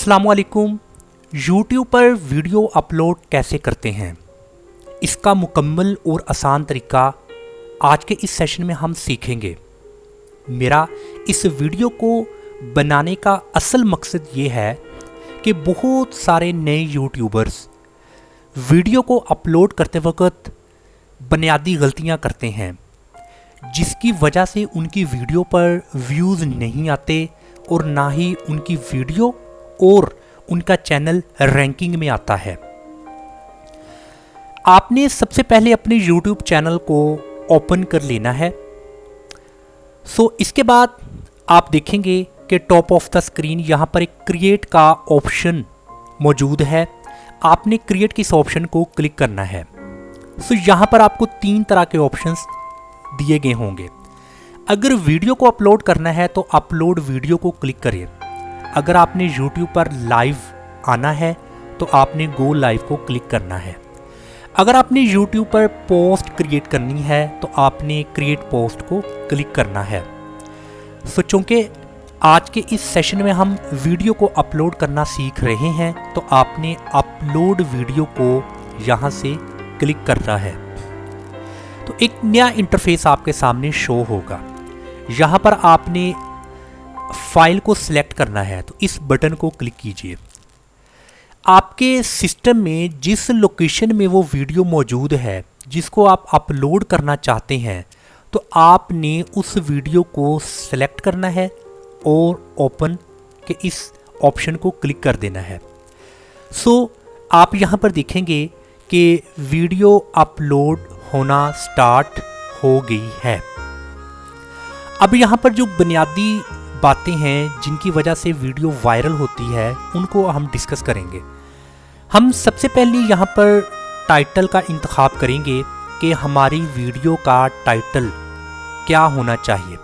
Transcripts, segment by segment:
अस्सलामुअलैकुम। YouTube पर video upload कैसे करते हैं, इसका मुकम्मल और आसान तरीका आज के इस सेशन में हम सीखेंगे। मेरा इस वीडियो को बनाने का असल मकसद ये है कि बहुत सारे नए यूट्यूबर्स वीडियो को अपलोड करते वक्त बुनियादी गलतियां करते हैं, जिसकी वजह से उनकी वीडियो पर व्यूज़ नहीं आते और ना ही उनकी वीडियो और उनका चैनल रैंकिंग में आता है। आपने सबसे पहले अपने YouTube चैनल को ओपन कर लेना है। इसके बाद आप देखेंगे कि टॉप ऑफ द स्क्रीन यहाँ पर एक क्रिएट का ऑप्शन मौजूद है। आपने क्रिएट के इस ऑप्शन को क्लिक करना है। यहाँ पर आपको 3 तरह के ऑप्शंस दिए गए होंगे। अगर वीडियो को अपलोड करना है तो अपलोड वीडियो को क्लिक करिए। अगर आपने YouTube पर लाइव आना है तो आपने गो लाइव को क्लिक करना है। अगर आपने YouTube पर पोस्ट क्रिएट करनी है तो आपने क्रिएट पोस्ट को क्लिक करना है। चूँकि आज के इस सेशन में हम वीडियो को अपलोड करना सीख रहे हैं तो आपने अपलोड वीडियो को यहाँ से क्लिक करना है। तो एक नया इंटरफेस आपके सामने शो होगा। यहाँ पर आपने फाइल को सिलेक्ट करना है, तो इस बटन को क्लिक कीजिए। आपके सिस्टम में जिस लोकेशन में वो वीडियो मौजूद है जिसको आप अपलोड करना चाहते हैं, तो आपने उस वीडियो को सिलेक्ट करना है और ओपन के इस ऑप्शन को क्लिक कर देना है। आप यहाँ पर देखेंगे कि वीडियो अपलोड होना स्टार्ट हो गई है। अब यहाँ पर जो बुनियादी बातें हैं जिनकी वजह से वीडियो वायरल होती है उनको हम डिस्कस करेंगे। हम सबसे पहले यहाँ पर टाइटल का इंतखाब करेंगे कि हमारी वीडियो का टाइटल क्या होना चाहिए।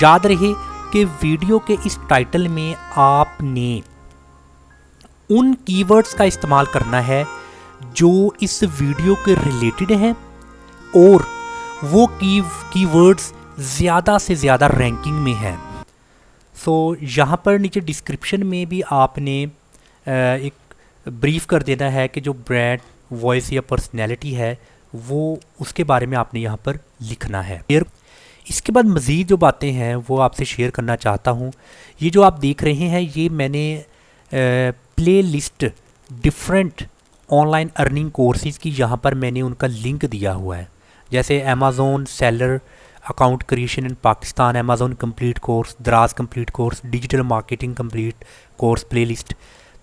याद रहे कि वीडियो के इस टाइटल में आपने उन कीवर्ड्स का इस्तेमाल करना है जो इस वीडियो के रिलेटेड हैं और वो कीवर्ड्स ज़्यादा से ज़्यादा रैंकिंग में हैं। यहाँ पर नीचे डिस्क्रिप्शन में भी आपने एक ब्रीफ कर देना है कि जो ब्रांड वॉइस या पर्सनैलिटी है वो उसके बारे में आपने यहाँ पर लिखना है। इसके बाद मज़ीद जो बातें हैं वो आपसे शेयर करना चाहता हूँ। ये जो आप देख रहे हैं ये मैंने play list different online earning courses की यहाँ पर मैंने उनका लिंक दिया हुआ है, जैसे Amazon seller account creation in Pakistan, Amazon complete course, Daraz complete course, digital marketing complete course playlist.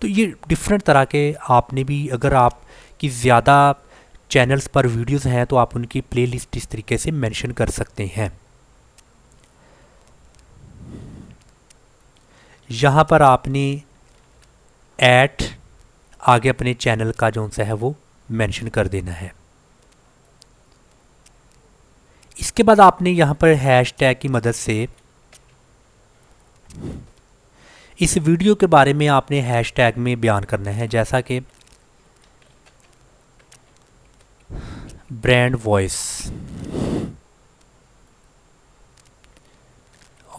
तो ये डिफरेंट तरह के आपने भी, अगर आप की ज़्यादा चैनल्स पर वीडियोस हैं तो आप उनकी प्लेलिस्ट इस तरीके से मेंशन कर सकते हैं। यहाँ पर आपने ऐट आगे अपने चैनल का जो सा है वो मेंशन कर देना है। इसके बाद आपने यहाँ पर हैशटैग की मदद से इस वीडियो के बारे में आपने हैशटैग में बयान करना है, जैसा कि ब्रांड वॉइस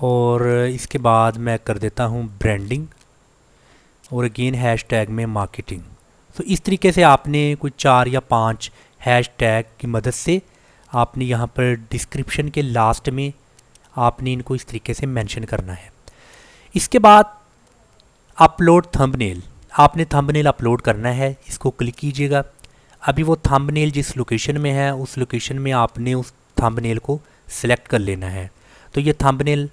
और इसके बाद मैं कर देता हूँ ब्रांडिंग और अगेन हैशटैग में मार्केटिंग। तो इस तरीके से आपने कुछ 4 या 5 हैशटैग की मदद से आपने यहाँ पर डिस्क्रिप्शन के लास्ट में आपने इनको इस तरीके से मेंशन करना है। इसके बाद अपलोड थंबनेल, आपने थंबनेल अपलोड करना है, इसको क्लिक कीजिएगा। अभी वो थंबनेल जिस लोकेशन में है उस लोकेशन में आपने उस थंबनेल को सिलेक्ट कर लेना है, तो ये थंबनेल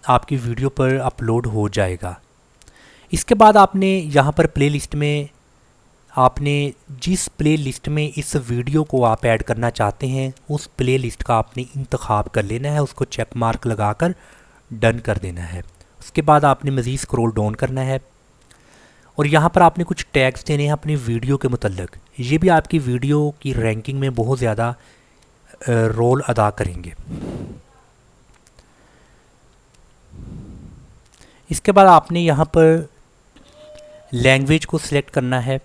आपकी वीडियो पर अपलोड हो जाएगा। इसके बाद आपने यहाँ पर प्लेलिस्ट में आपने जिस प्ले लिस्ट में इस वीडियो को आप ऐड करना चाहते हैं उस प्ले लिस्ट का आपने इंतखाब कर लेना है, उसको चेक मार्क लगाकर डन कर देना है। उसके बाद आपने मज़ीद स्क्रॉल डाउन करना है और यहाँ पर आपने कुछ टैग्स देने हैं अपनी वीडियो के मुतल्लिक। ये भी आपकी वीडियो की रैंकिंग में बहुत ज़्यादा रोल अदा करेंगे। इसके बाद आपने यहाँ पर लैंग्वेज को सिलेक्ट करना है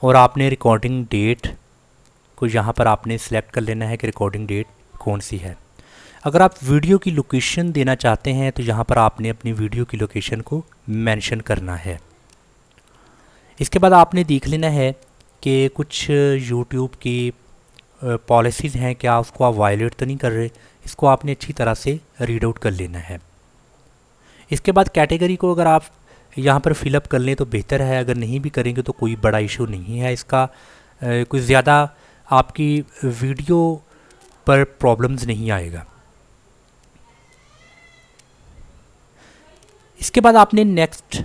और आपने रिकॉर्डिंग डेट को यहाँ पर आपने सिलेक्ट कर लेना है कि रिकॉर्डिंग डेट कौन सी है। अगर आप वीडियो की लोकेशन देना चाहते हैं तो यहाँ पर आपने अपनी वीडियो की लोकेशन को मेंशन करना है। इसके बाद आपने देख लेना है कि कुछ यूट्यूब की पॉलिसीज़ हैं, क्या उसको आप वायलेट तो नहीं कर रहे, इसको आपने अच्छी तरह से रीड आउट कर लेना है। इसके बाद कैटेगरी को अगर आप यहाँ पर फिलअप कर लें तो बेहतर है, अगर नहीं भी करेंगे तो कोई बड़ा इशू नहीं है इसका, कुछ ज़्यादा आपकी वीडियो पर प्रॉब्लम्स नहीं आएगा। इसके बाद आपने नेक्स्ट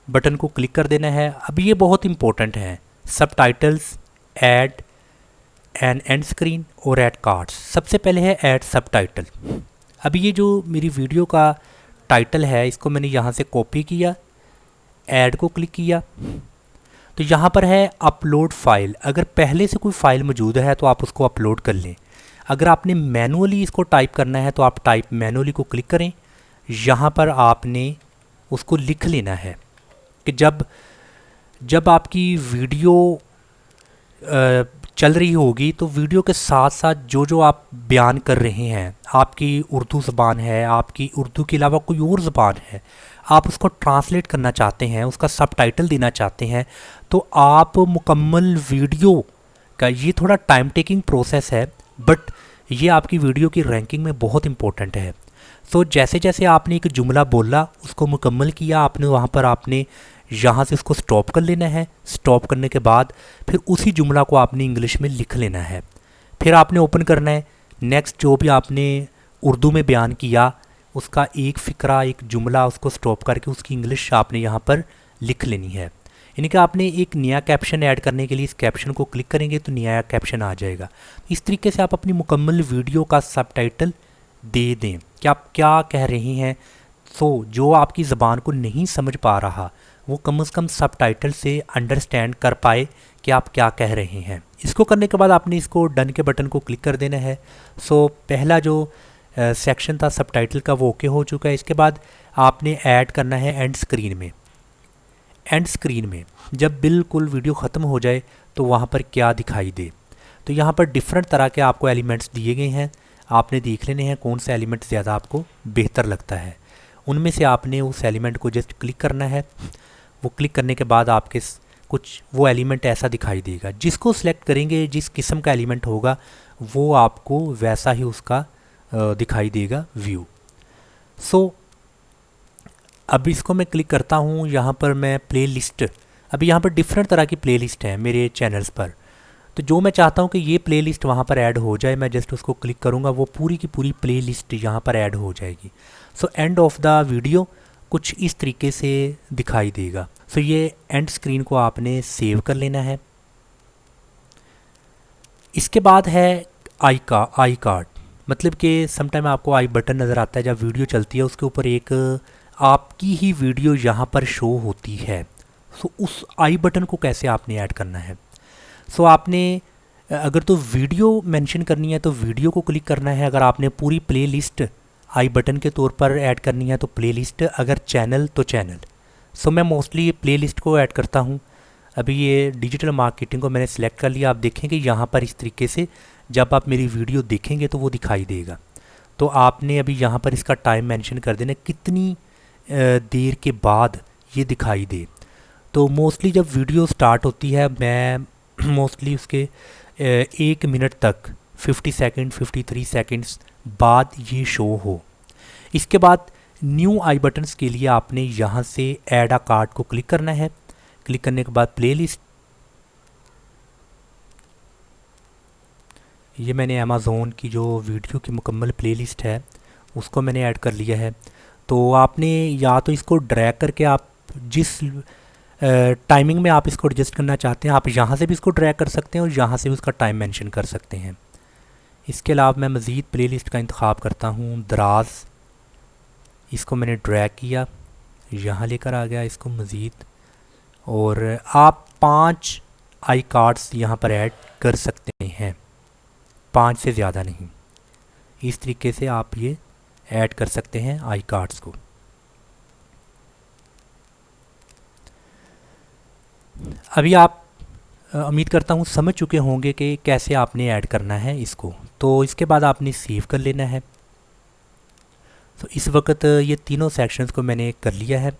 बटन को क्लिक कर देना है। अब ये बहुत इंपॉर्टेंट है, subtitles, add and and screen और ऐड कार्ड्स। सबसे पहले है ऐड सबटाइटल। अभी ये जो मेरी वीडियो का टाइटल है इसको मैंने यहाँ से कॉपी किया, ऐड को क्लिक किया, तो यहाँ पर है अपलोड फाइल। अगर पहले से कोई फ़ाइल मौजूद है तो आप उसको अपलोड कर लें। अगर आपने मैनुअली इसको टाइप करना है तो आप टाइप मैनुअली को क्लिक करें। यहाँ पर आपने उसको लिख लेना है कि जब आपकी वीडियो चल रही होगी तो वीडियो के साथ साथ जो जो आप बयान कर रहे हैं, आपकी उर्दू ज़बान है, आपकी उर्दू के अलावा कोई और ज़बान है, आप उसको ट्रांसलेट करना चाहते हैं, उसका सबटाइटल देना चाहते हैं, तो आप मुकम्मल वीडियो का, ये थोड़ा टाइम टेकिंग प्रोसेस है बट ये आपकी वीडियो की रैंकिंग में बहुत इंपॉर्टेंट है। सो जैसे जैसे आपने एक जुमला बोला उसको मुकम्मल किया आपने, वहाँ पर आपने यहाँ से उसको स्टॉप कर लेना है। स्टॉप करने के बाद फिर उसी जुमला को आपने इंग्लिश में लिख लेना है। फिर आपने ओपन करना है, नेक्स्ट जो भी आपने उर्दू में बयान किया उसका एक फ़िक्रा, एक जुमला, उसको स्टॉप करके उसकी इंग्लिश आपने यहाँ पर लिख लेनी है। यानी कि आपने एक नया कैप्शन ऐड करने के लिए इस कैप्शन को क्लिक करेंगे तो नया कैप्शन आ जाएगा। इस तरीके से आप अपनी मुकम्मल वीडियो का सबटाइटल दे दें कि आप क्या कह रहे हैं। सो जो आपकी ज़बान को नहीं समझ पा रहा वो कम से कम सबटाइटल से अंडरस्टैंड कर पाए कि आप क्या कह रहे हैं। इसको करने के बाद आपने इसको डन के बटन को क्लिक कर देना है। सो पहला जो सेक्शन था सबटाइटल का वो ओके हो चुका है। इसके बाद आपने ऐड करना है एंड स्क्रीन में। एंड स्क्रीन में जब बिल्कुल वीडियो ख़त्म हो जाए तो वहाँ पर क्या दिखाई दे, तो यहाँ पर डिफरेंट तरह के आपको एलिमेंट्स दिए गए हैं। आपने देख लेने हैं कौन सा एलिमेंट ज़्यादा आपको बेहतर लगता है। उनमें से आपने उस एलिमेंट को जस्ट क्लिक करना है। वो क्लिक करने के बाद आपके कुछ वो एलिमेंट ऐसा दिखाई देगा। जिसको सिलेक्ट करेंगे, जिस किस्म का एलिमेंट होगा वो आपको वैसा ही उसका दिखाई देगा व्यू। सो अब इसको मैं क्लिक करता हूँ, यहाँ पर मैं प्ले लिस्ट, अभी यहाँ पर डिफरेंट तरह की प्ले लिस्ट है मेरे चैनल्स पर, तो जो मैं चाहता हूँ कि ये प्ले लिस्ट वहाँ पर ऐड हो जाए, मैं जस्ट उसको क्लिक करूँगा, वो पूरी की पूरी प्ले लिस्ट यहाँ पर ऐड हो जाएगी। So end of the video कुछ इस तरीके से दिखाई देगा। सो ये एंड स्क्रीन को आपने सेव कर लेना है। इसके बाद है आई कार्ड, मतलब कि समटाइम आपको आई बटन नज़र आता है जब वीडियो चलती है, उसके ऊपर एक आपकी ही वीडियो यहाँ पर शो होती है। सो उस आई बटन को कैसे आपने ऐड करना है। सो आपने अगर तो वीडियो मेंशन करनी है तो वीडियो को क्लिक करना है। अगर आपने पूरी प्ले लिस्ट आई बटन के तौर पर ऐड करनी है तो प्ले लिस्ट, अगर चैनल तो चैनल। सो मैं मोस्टली प्ले लिस्ट को ऐड करता हूँ। अभी ये डिजिटल मार्केटिंग को मैंने सेलेक्ट कर लिया। आप देखेंगे यहाँ पर इस तरीके से जब आप मेरी वीडियो देखेंगे तो वो दिखाई देगा। तो आपने अभी यहाँ पर इसका टाइम मेंशन कर देना, कितनी देर के बाद ये दिखाई दे। तो मोस्टली जब वीडियो स्टार्ट होती है मैं मोस्टली उसके 1 मिनट तक 50 सेकंड 53 सेकंड्स बाद ये शो हो। इसके बाद न्यू आई बटन्स के लिए आपने यहाँ से ऐड अ कार्ड को क्लिक करना है। क्लिक करने के बाद प्ले लिस्ट, ये मैंने अमेज़ोन की जो वीडियो की मुकम्मल प्ले लिस्ट है उसको मैंने ऐड कर लिया है। तो आपने या तो इसको ड्रैग करके आप जिस टाइमिंग में आप इसको एडजस्ट करना चाहते हैं आप यहाँ से भी इसको ड्रैग कर सकते हैं और यहाँ से भी उसका टाइम मेंशन कर सकते हैं। इसके अलावा मैं मज़ीद प्लेलिस्ट का इंतखाब करता हूँ दराज, इसको मैंने ड्रैग किया, यहाँ लेकर आ गया इसको मज़ीद, और आप 5 आई कार्ड्स यहाँ पर ऐड कर सकते हैं, 5 से ज़्यादा नहीं। इस तरीके से आप ये ऐड कर सकते हैं आई कार्ड्स को। अभी आप उम्मीद करता हूँ समझ चुके होंगे कि कैसे आपने ऐड करना है इसको। तो इसके बाद आपने सेव कर लेना है। तो इस वक्त ये तीनों सेक्शंस को मैंने कर लिया है।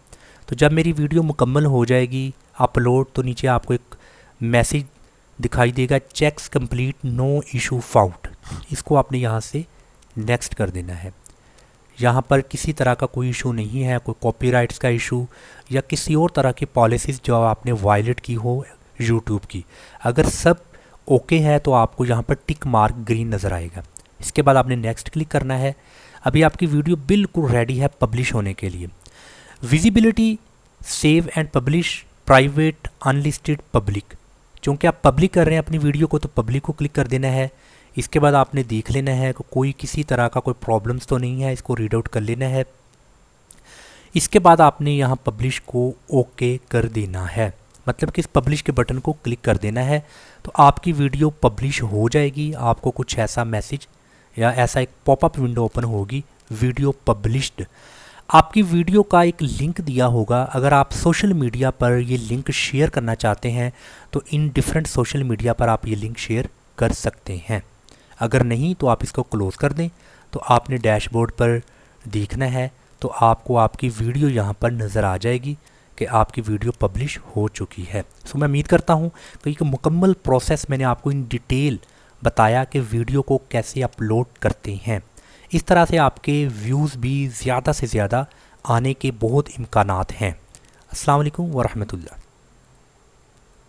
तो जब मेरी वीडियो मुकम्मल हो जाएगी अपलोड, तो नीचे आपको एक मैसेज दिखाई देगा checks complete no issue found. इसको आपने यहाँ से नेक्स्ट कर देना है। यहाँ पर किसी तरह का कोई इशू नहीं है, कोई कॉपीराइट्स का इशू या किसी और तरह की पॉलिसीज़ जो आपने वायलेट की हो यूट्यूब की। अगर सब ओके है तो आपको यहाँ पर टिक मार्क ग्रीन नज़र आएगा। इसके बाद आपने नेक्स्ट क्लिक करना है। अभी आपकी वीडियो बिल्कुल रेडी है पब्लिश होने के लिए। Visibility, save and publish, private, unlisted, public. चूँकि आप पब्लिक कर रहे हैं अपनी वीडियो को तो पब्लिक को क्लिक कर देना है। इसके बाद आपने देख लेना है कि कोई किसी तरह का कोई प्रॉब्लम्स तो नहीं है, इसको रीड आउट कर लेना है। इसके बाद आपने यहाँ पब्लिश को ओके कर देना है, मतलब कि इस पब्लिश के बटन को क्लिक कर देना है तो आपकी वीडियो पब्लिश हो जाएगी। आपको कुछ ऐसा मैसेज या ऐसा एक पॉपअप विंडो ओपन होगी, वीडियो पब्लिश्ड। आपकी वीडियो का एक लिंक दिया होगा। अगर आप सोशल मीडिया पर ये लिंक शेयर करना चाहते हैं तो इन डिफरेंट सोशल मीडिया पर आप ये लिंक शेयर कर सकते हैं। अगर नहीं तो आप इसको क्लोज़ कर दें। तो आपने डैशबोर्ड पर देखना है तो आपको आपकी वीडियो यहाँ पर नज़र आ जाएगी कि आपकी वीडियो पब्लिश हो चुकी है। सो मैं उम्मीद करता हूँ कि एक मुकम्मल प्रोसेस मैंने आपको इन डिटेल बताया कि वीडियो को कैसे अपलोड करते हैं। इस तरह से आपके व्यूज़ भी ज़्यादा से ज़्यादा आने के बहुत इम्कानात हैं। अस्सलाम वालेकुम वरहमतुल्लाह।